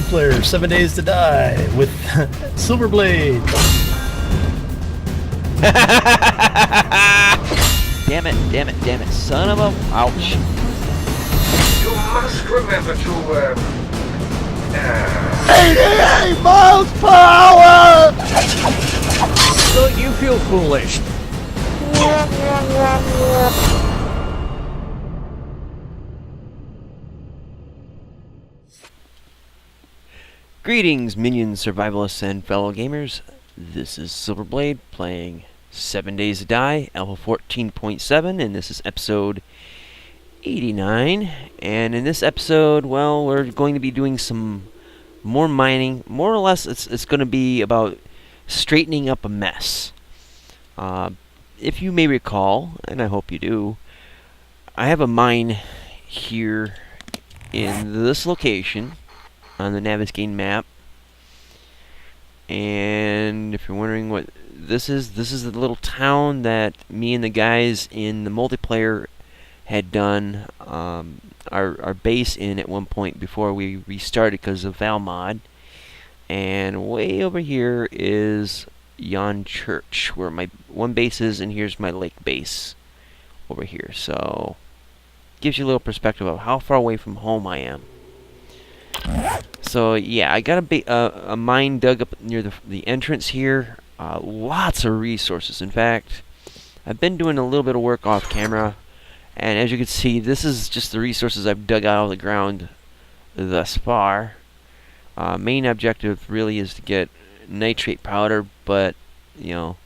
multiplayer 7 Days to Die with Silverblade. Damn it, son of a... Ouch. You must remember to, 88 miles per hour! Don't you feel foolish? Greetings, minions, survivalists, and fellow gamers. This is Silverblade playing 7 Days to Die, Alpha 14.7, and this is episode 89. And in this episode, well, we're going to be doing some more mining. More or less, it's going to be about straightening up a mess. If you may recall, and I hope you do, I have a mine here in this location on the Navigating map, and if you're wondering what this is the little town that me and the guys in the multiplayer had done our base in at one point before we restarted because of Valmod. And way over here is yon church where my one base is, and here's my lake base over here. So gives you a little perspective of how far away from home I am. So yeah, I got a mine dug up near the entrance here. Lots of resources. In fact, I've been doing a little bit of work off camera, and as you can see, this is just the resources I've dug out of the ground thus far. Main objective really is to get nitrate powder, but you know,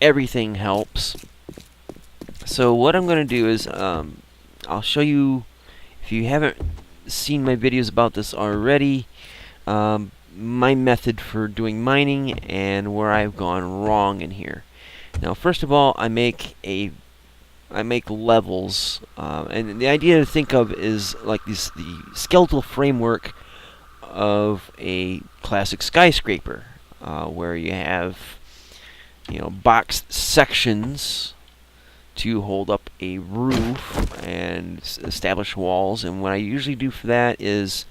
everything helps. So what I'm going to do is I'll show you, if you haven't seen my videos about this already, my method for doing mining and where I've gone wrong in here. Now, first of all, I make levels, and the idea to think of is like the skeletal framework of a classic skyscraper, where you have, you know, boxed sections to hold up a roof and establish walls. And what I usually do for that is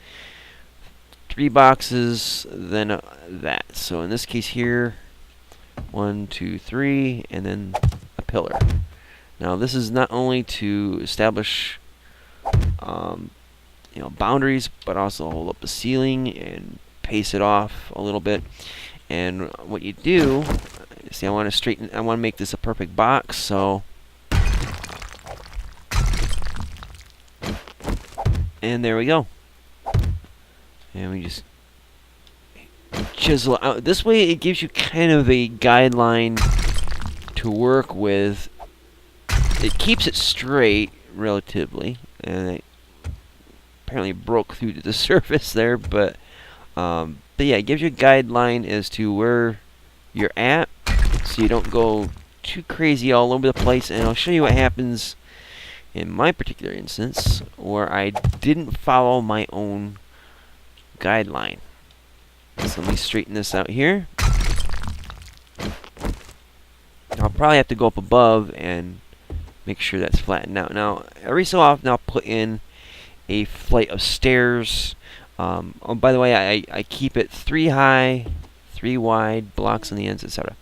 3 boxes, then that. So in this case here, 1, 2, 3, and then a pillar. Now this is not only to establish you know, boundaries, but also hold up the ceiling and pace it off a little bit. And what you do, see, I want to make this a perfect box, so and there we go. And we just chisel out. This way it gives you kind of a guideline to work with. It keeps it straight, relatively. And it apparently broke through to the surface there, but yeah, it gives you a guideline as to where you're at, so you don't go too crazy all over the place. And I'll show you what happens in my particular instance, where I didn't follow my own guideline. So let me straighten this out here. I'll probably have to go up above and make sure that's flattened out. Now, every so often I'll put in a flight of stairs. Oh, by the way, I keep it 3 high, 3 wide, blocks on the ends, etc.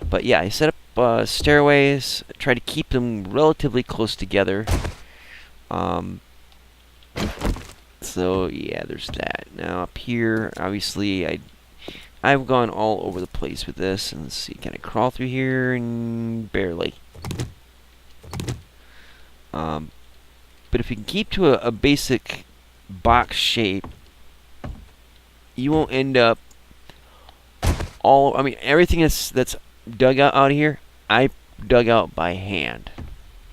But yeah, I set up stairways, try to keep them relatively close together. So yeah, there's that. Now up here, obviously, I've gone all over the place with this. And let's see, can I crawl through here? And barely. But if you can keep to a basic box shape, you won't end up everything that's dug out here, I dug out by hand.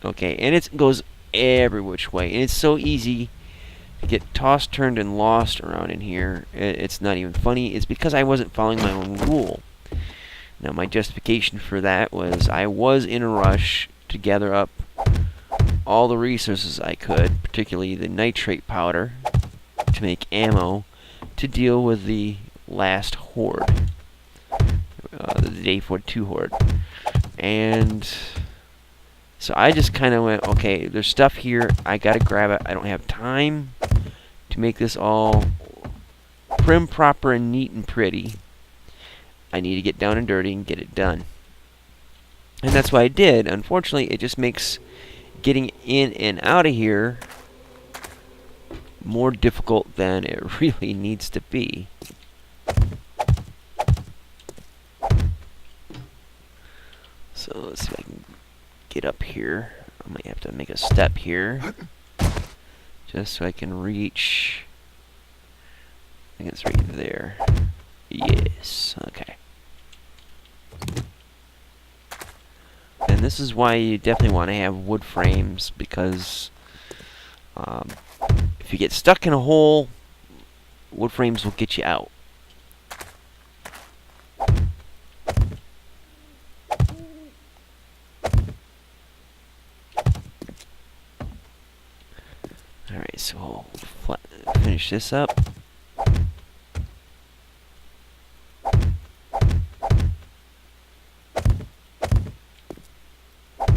Okay, and it goes every which way, and it's so easy to get tossed, turned, and lost around in here. It's not even funny. It's because I wasn't following my own rule. Now, my justification for that was I was in a rush to gather up all the resources I could, particularly the nitrate powder, to make ammo to deal with the last horde, the Day 42 horde. And so I just kind of went, okay, there's stuff here, I gotta grab it. I don't have time to make this all prim, proper, and neat and pretty. I need to get down and dirty and get it done. And that's what I did. Unfortunately, it just makes getting in and out of here more difficult than it really needs to be. So let's see if I can get up here. I might have to make a step here just so I can reach. I think it's right there. Yes, okay. And this is why you definitely want to have wood frames, because if you get stuck in a hole, wood frames will get you out. Alright, so we'll finish this up.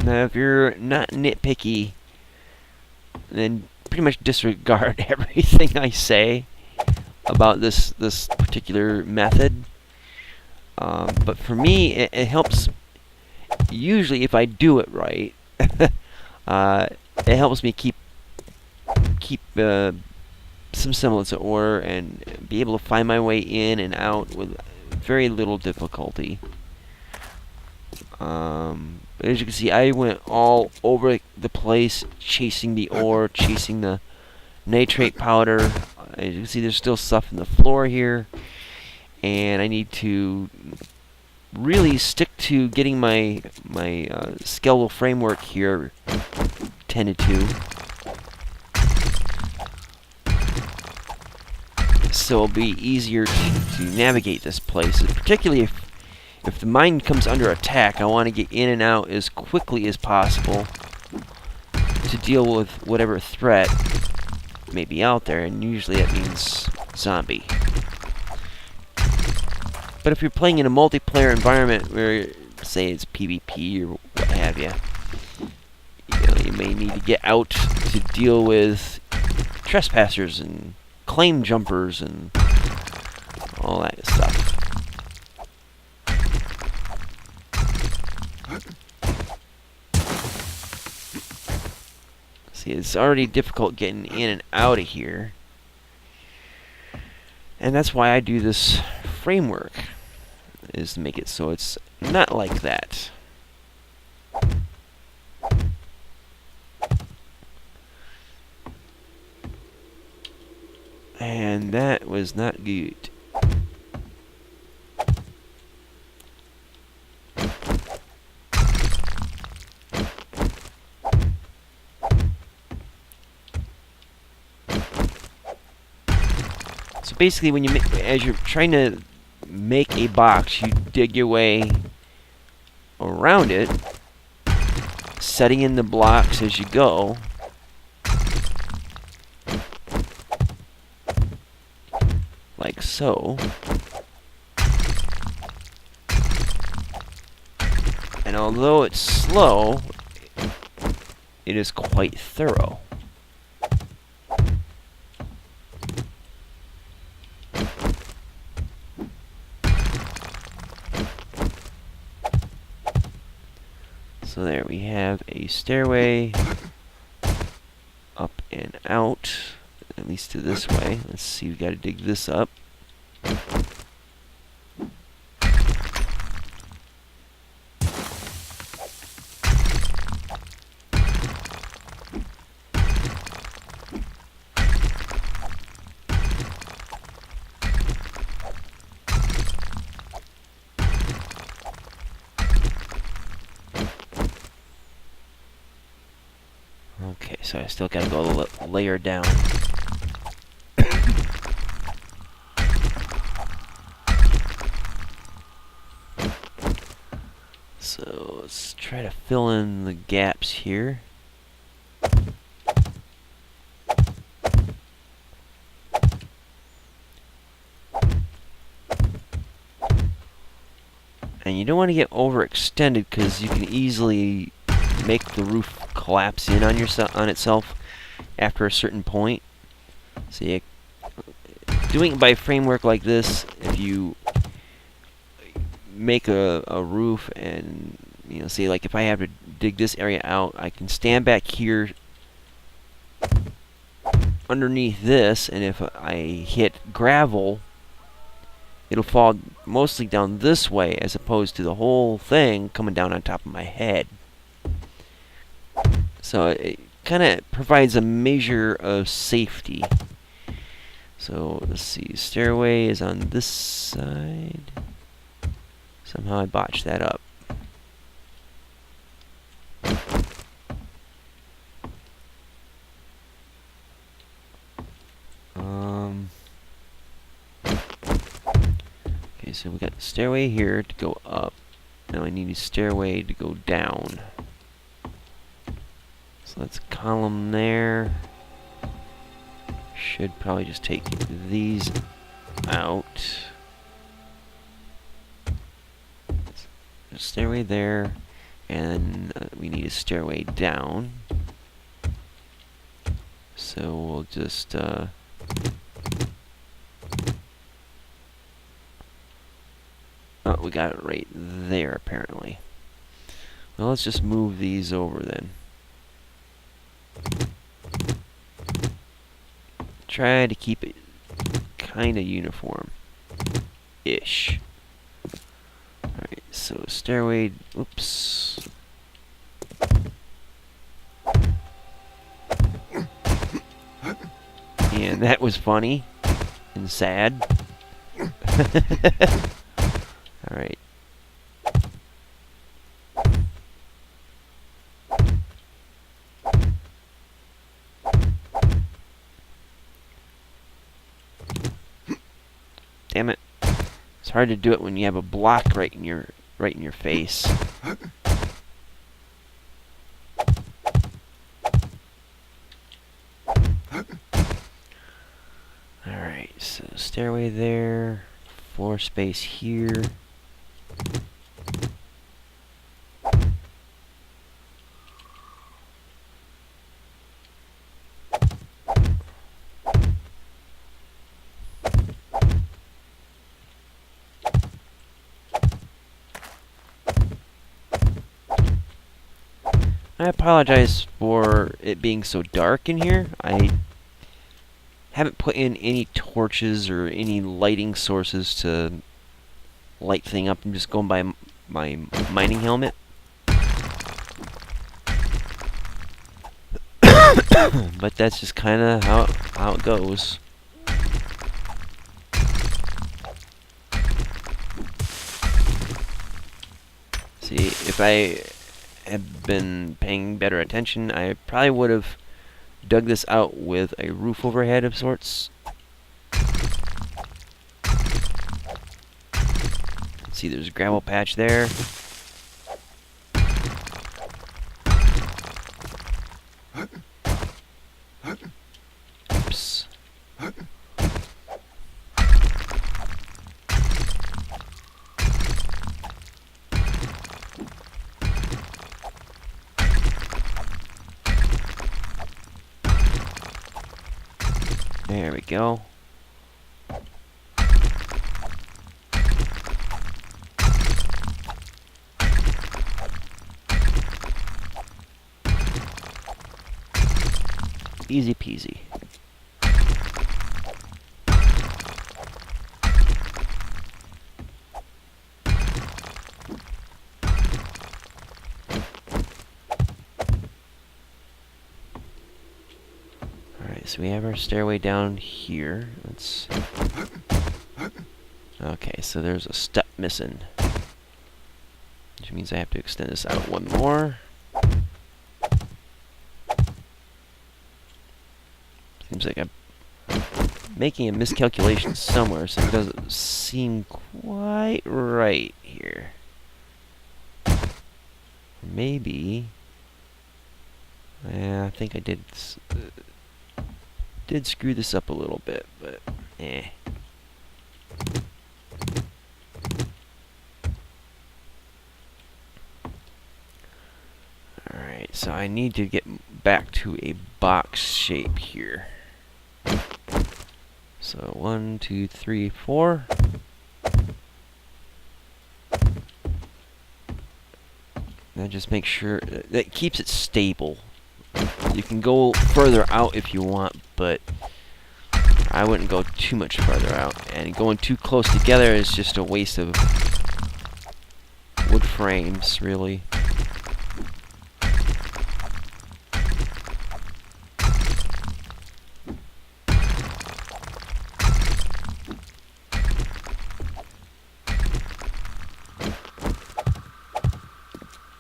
Now, if you're not nitpicky, then pretty much disregard everything I say about this particular method. But for me, it helps. Usually, if I do it right, it helps me keep some semblance of order and be able to find my way in and out with very little difficulty. But as you can see, I went all over the place chasing the ore, chasing the nitrate powder. As you can see, there's still stuff in the floor here, and I need to really stick to getting my skeletal framework here tended to, so it'll be easier to navigate this place, particularly if the mine comes under attack. I want to get in and out as quickly as possible to deal with whatever threat may be out there, and usually that means zombie. But if you're playing in a multiplayer environment where, say, it's PvP or what have you, you may need to get out to deal with trespassers and claim jumpers and all that stuff. See, it's already difficult getting in and out of here, and that's why I do this framework, is to make it so it's not like that. And that was not good. So basically, when as you're trying to make a box, you dig your way around it, setting in the blocks as you go. Like so. And although it's slow, it is quite thorough. So there we have a stairway up and out, at least to this way. Let's see, we gotta dig this up. Okay, so I still gotta go a layer down. So let's try to fill in the gaps here. And you don't want to get overextended, because you can easily make the roof collapse in on itself after a certain point. So you doing it by framework like this, if you make a roof and, you know, say like if I have to dig this area out, I can stand back here underneath this, and if I hit gravel, it'll fall mostly down this way as opposed to the whole thing coming down on top of my head. So it kind of provides a measure of safety. So let's see, stairway is on this side. Somehow I botched that up. Okay, so we got the stairway here to go up. Now I need a stairway to go down. So let's column there. Should probably just take these out. A stairway there, and we need a stairway down. So we'll just oh, we got it right there apparently. Well, let's just move these over then. Try to keep it kind of uniform-ish. Alright, so stairway, oops. And that was funny and sad. Alright. Damn it. It's hard to do it when you have a block right in your face. Alright, so stairway there, floor space here. I apologize for it being so dark in here. I haven't put in any torches or any lighting sources to light thing up. I'm just going by my mining helmet. But that's just kind of how it goes. See, if I had been paying better attention, I probably would have dug this out with a roof overhead of sorts. See, there's a gravel patch there. Oops. There we go. Easy peasy. Alright, so we have our stairway down here. Let's... Okay, so there's a step missing. Which means I have to extend this out one more. Seems like I'm making a miscalculation somewhere, so it doesn't seem quite right here. Maybe... I think I did screw this up a little bit, but eh. Alright, so I need to get back to a box shape here. So 1, 2, 3, 4. Now just make sure that keeps it stable. You can go further out if you want, but I wouldn't go too much further out. And going too close together is just a waste of wood frames, really.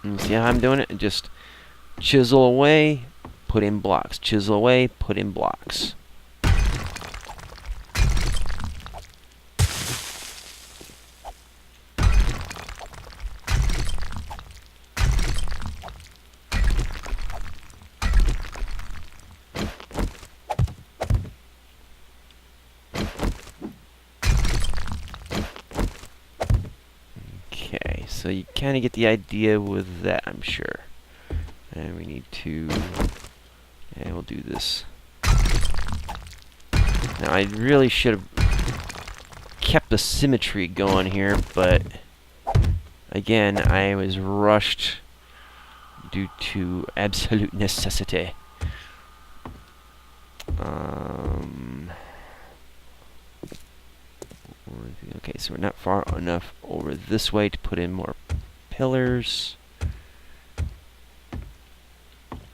And see how I'm doing it? Just chisel away, put in blocks. Chisel away, put in blocks. Okay, so you kind of get the idea with that, I'm sure. And we need to, and we'll do this. Now I really should have kept the symmetry going here, but again, I was rushed due to absolute necessity. Okay, so we're not far enough over this way to put in more pillars.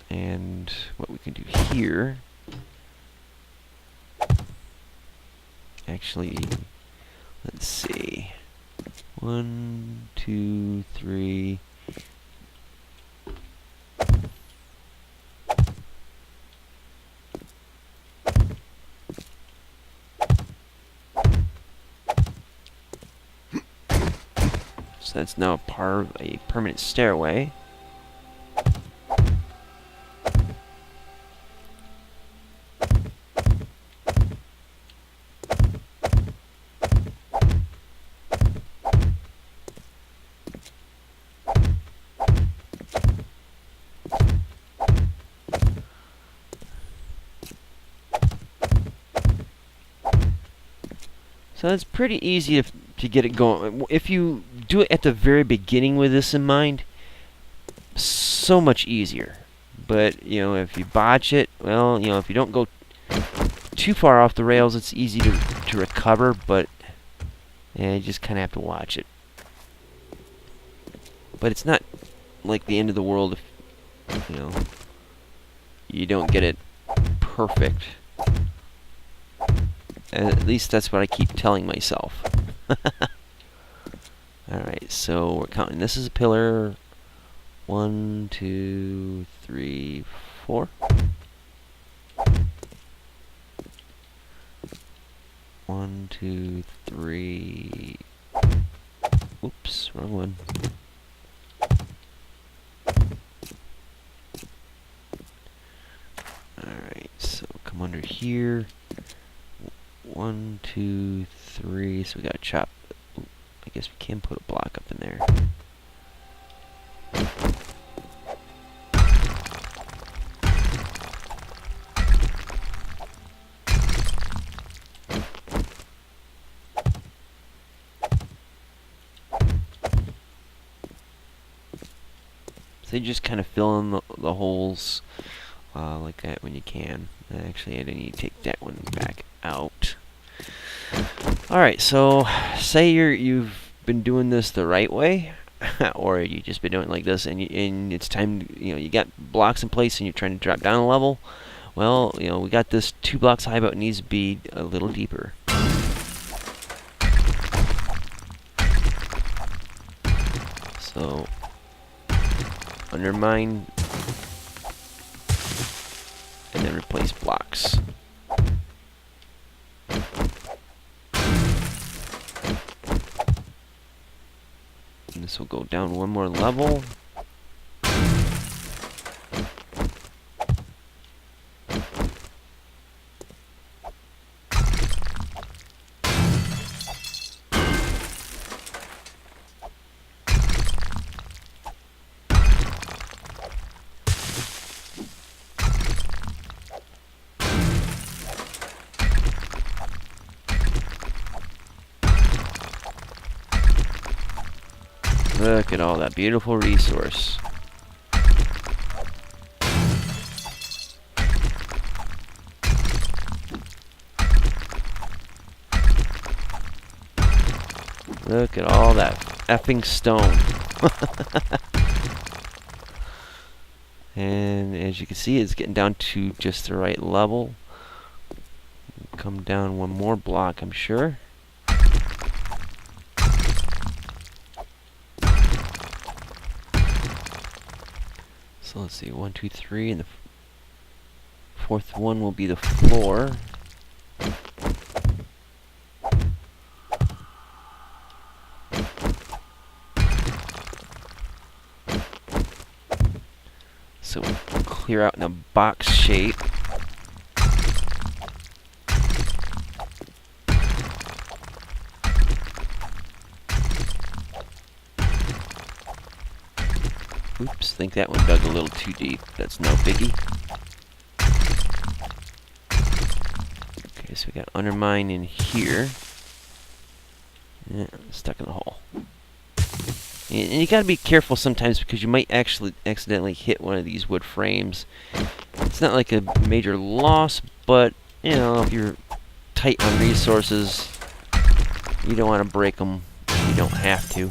And what we can do here, actually, let's see, 1, 2, 3. So that's now part of a permanent stairway. So it's pretty easy to get it going. If you do it at the very beginning with this in mind, so much easier. But, you know, if you botch it, well, you know, if you don't go too far off the rails, it's easy to recover, but yeah, you just kind of have to watch it. But it's not like the end of the world if, you know, you don't get it perfect. At least that's what I keep telling myself. Alright, so we're counting. This is a pillar. 1, 2, 3, 4. One, 2, 3. Oops, wrong one. Alright, so come under here. 1, 2, 3. So we gotta chop. Ooh, I guess we can put a block up in there. So you just kind of fill in the holes like that when you can. Actually, I didn't need to take that one back out. Alright, so say you've been doing this the right way, or you just been doing it like this, and it's time to, you know, you got blocks in place and you're trying to drop down a level. Well, you know, we got this 2 blocks high, but it needs to be a little deeper. So undermine and then replace blocks. And this will go down 1 more level. Look at all that beautiful resource. Look at all that effing stone. And as you can see, it's getting down to just the right level. Come down one more block, I'm sure. So let's see, 1, 2, 3, and the fourth one will be the floor. So we'll clear out in a box shape. Oops, think that one dug a little too deep. That's no biggie. Okay, so we got undermine in here. Yeah, stuck in the hole. And you gotta be careful sometimes because you might actually accidentally hit one of these wood frames. It's not like a major loss, but you know, if you're tight on resources, you don't want to break them. You don't have to.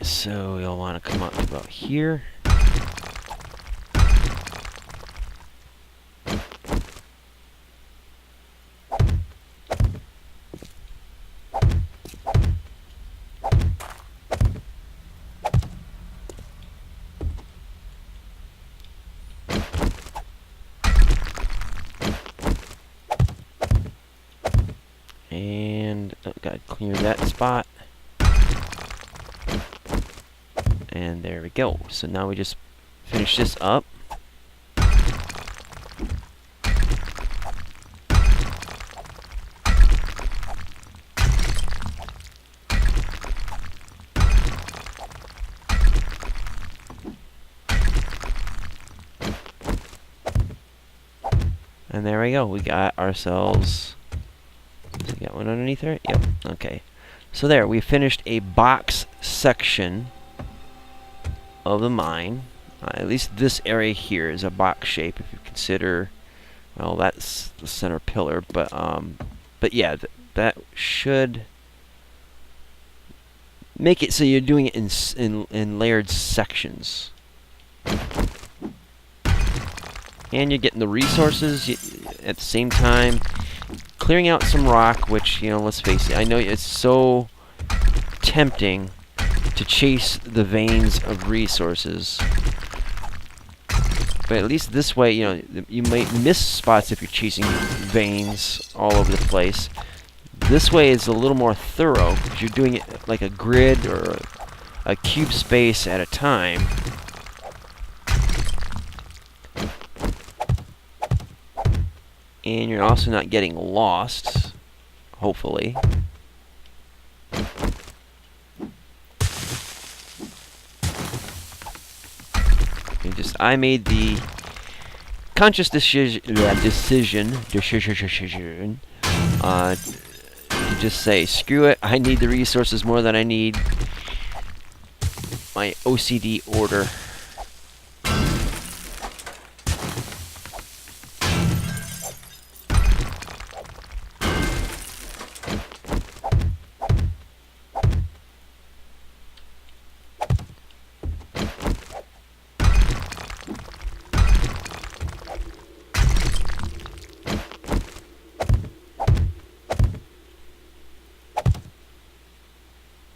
So you'll want to come up to about here. And gotta clear that spot. And there we go. So now we just finish this up. And there we go. We got ourselves... So we got one underneath there? Yep. Okay. So there, we finished a box section of the mine. At least this area here is a box shape if you consider, well, that's the center pillar, but yeah, that should make it so you're doing it in layered sections, and you're getting the resources at the same time, clearing out some rock, which, you know, let's face it, I know it's so tempting to chase the veins of resources, but at least this way, you know, you might miss spots if you're chasing veins all over the place. This way is a little more thorough because you're doing it like a grid or a cube space at a time. And you're also not getting lost, hopefully. I made the conscious decision to just say, screw it, I need the resources more than I need my OCD order.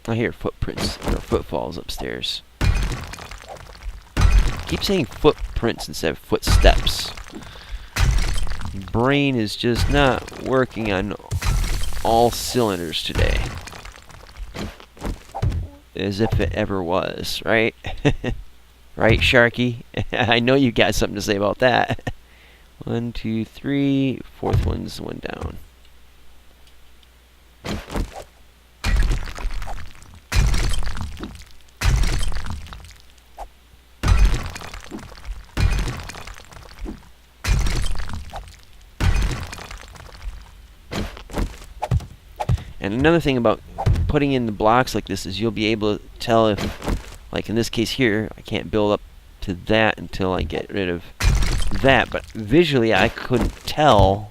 I hear footprints or footfalls upstairs. Keep saying footprints instead of footsteps. Brain is just not working on all cylinders today. as if it ever was, right? Right, Sharky? I know you got something to say about that. 1, 2, 3. Fourth one's one down. And another thing about putting in the blocks like this is you'll be able to tell if, like in this case here, I can't build up to that until I get rid of that. But visually, I couldn't tell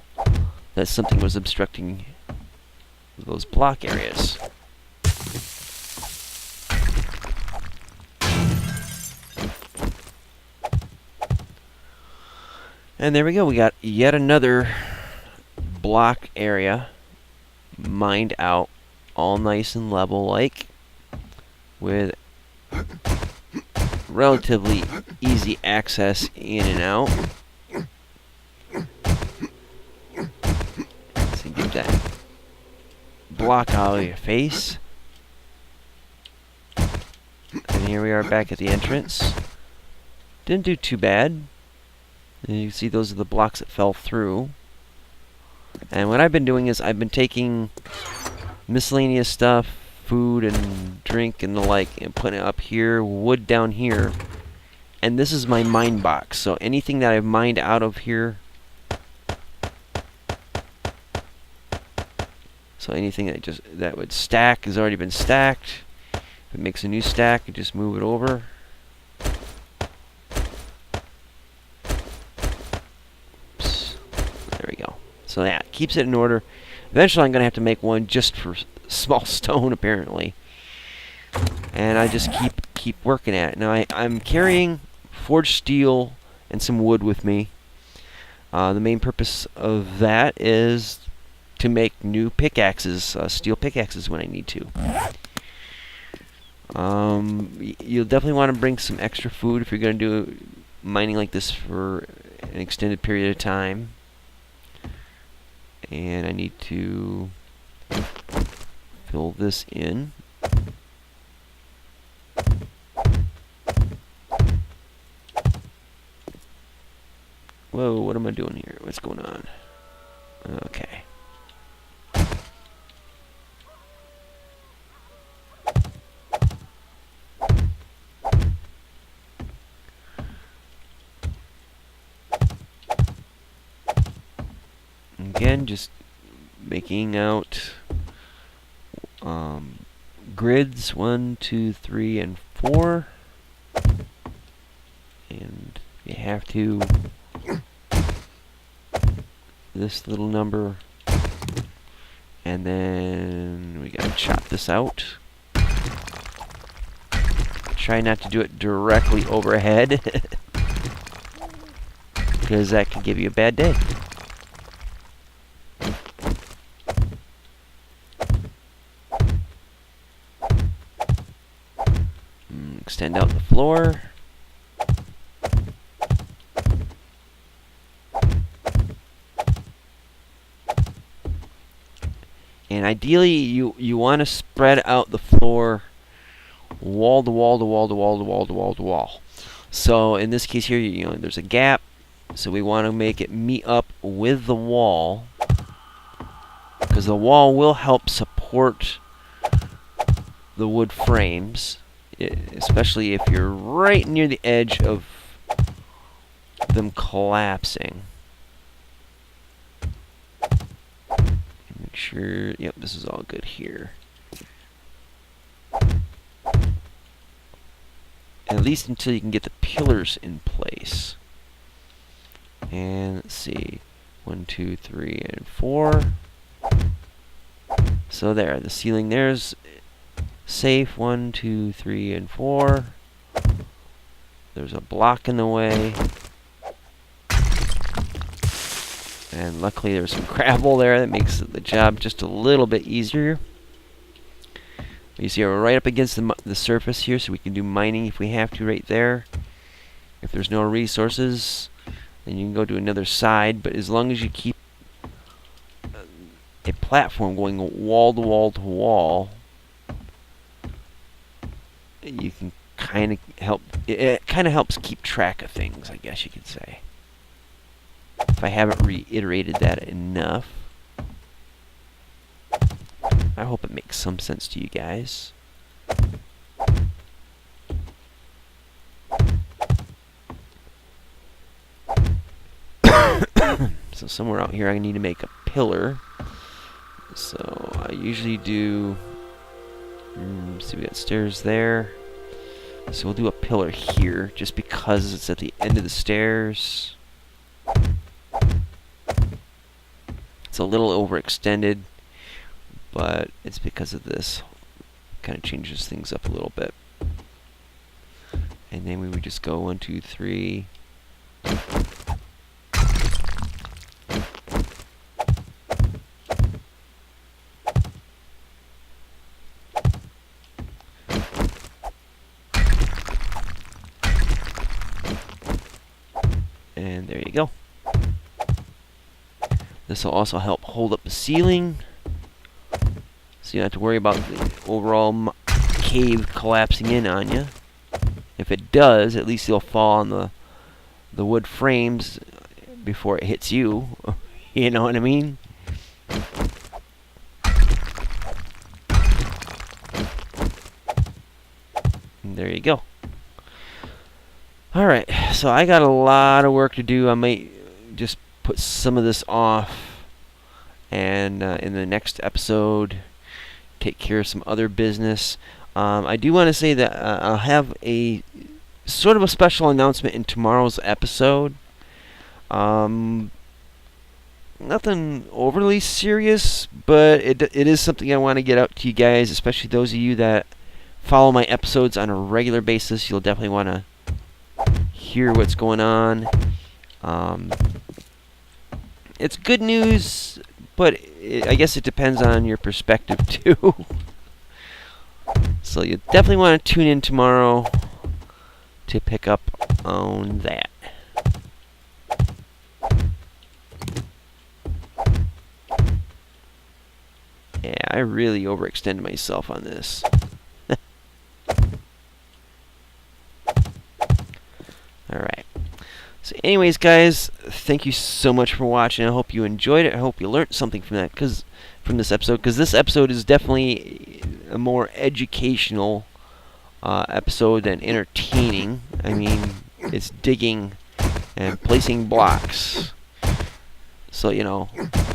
that something was obstructing those block areas. And there we go. We got yet another block area mined out, all nice and level like, with relatively easy access in and out. So get that block out of your face. And here we are back at the entrance. Didn't do too bad. And you can see those are the blocks that fell through. And what I've been doing is I've been taking miscellaneous stuff, food and drink and the like, and putting it up here, wood down here. And this is my mine box. So anything that I've mined out of here, so anything that would stack has already been stacked. If it makes a new stack, you just move it over. So yeah, it keeps it in order. Eventually I'm going to have to make one just for small stone, apparently. And I just keep working at it. Now I'm carrying forged steel and some wood with me. The main purpose of that is to make new pickaxes, steel pickaxes when I need to. You'll definitely want to bring some extra food if you're going to do mining like this for an extended period of time. And I need to fill this in. Whoa, what am I doing here? What's going on? Okay. Again, just making out grids 1, 2, 3, and 4, and you have to this little number, and then we gotta chop this out. Try not to do it directly overhead because that can give you a bad day. Extend out the floor. And ideally you want to spread out the floor wall to wall to wall to wall to wall to wall to wall. So in this case here, there's a gap, so we want to make it meet up with the wall, because the wall will help support the wood frames, especially if you're right near the edge of them collapsing. Make sure, yep, this is all good here. At least until you can get the pillars in place. And let's see, 1, 2, 3, and 4. So there, the ceiling there's safe. 1, 2, 3, and 4. There's a block in the way. And luckily there's some gravel there that makes the job just a little bit easier. You see we're right up against the surface here, so we can do mining if we have to right there. If there's no resources, then you can go to another side, but as long as you keep a platform going wall to wall to wall, you can kind of help. It kind of helps keep track of things, I guess you could say. If I haven't reiterated that enough, I hope it makes some sense to you guys. So somewhere out here I need to make a pillar. So I usually do, see, we got stairs there. So we'll do a pillar here just because it's at the end of the stairs. It's a little overextended, but it's because of this. Kind of changes things up a little bit. And then we would just go 1, 2, 3. And there you go. This will also help hold up the ceiling, so you don't have to worry about the overall cave collapsing in on you. If it does, at least you'll fall on the wood frames before it hits you. You know what I mean? And there you go. Alright, so I got a lot of work to do. I might just put some of this off, and in the next episode take care of some other business. I do want to say that I'll have a sort of a special announcement in tomorrow's episode. Nothing overly serious, but it is something I want to get out to you guys, especially those of you that follow my episodes on a regular basis. You'll definitely want to hear what's going on. It's good news, but I guess it depends on your perspective too. So you definitely want to tune in tomorrow to pick up on that. Yeah, I really overextended myself on this. Alright. So anyways, guys, thank you so much for watching. I hope you enjoyed it. I hope you learned something from this episode, because this episode is definitely a more educational episode than entertaining. I mean, it's digging and placing blocks. So, you know,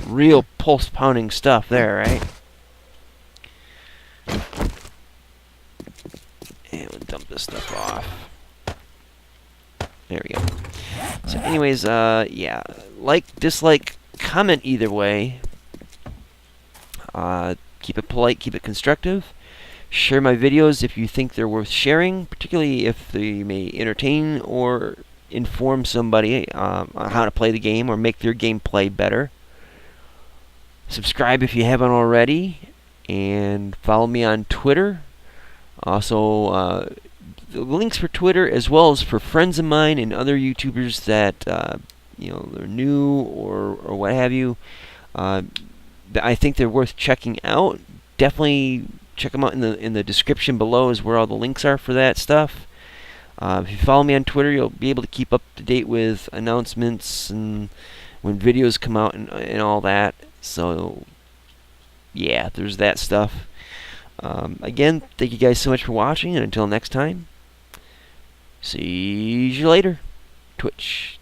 real pulse-pounding stuff there, right? And we'll dump this stuff off. There we go. So anyways, yeah, like, dislike, comment either way. Keep it polite, keep it constructive. Share my videos if you think they're worth sharing, particularly if they may entertain or inform somebody on how to play the game or make their gameplay better. Subscribe if you haven't already, and follow me on Twitter. Also, the links for Twitter, as well as for friends of mine and other YouTubers that you know, they're new or what have you. I think they're worth checking out. Definitely check them out in the description below is where all the links are for that stuff. If you follow me on Twitter, you'll be able to keep up to date with announcements and when videos come out and all that. So yeah, there's that stuff. Again, thank you guys so much for watching, and until next time, see you later. Twitch.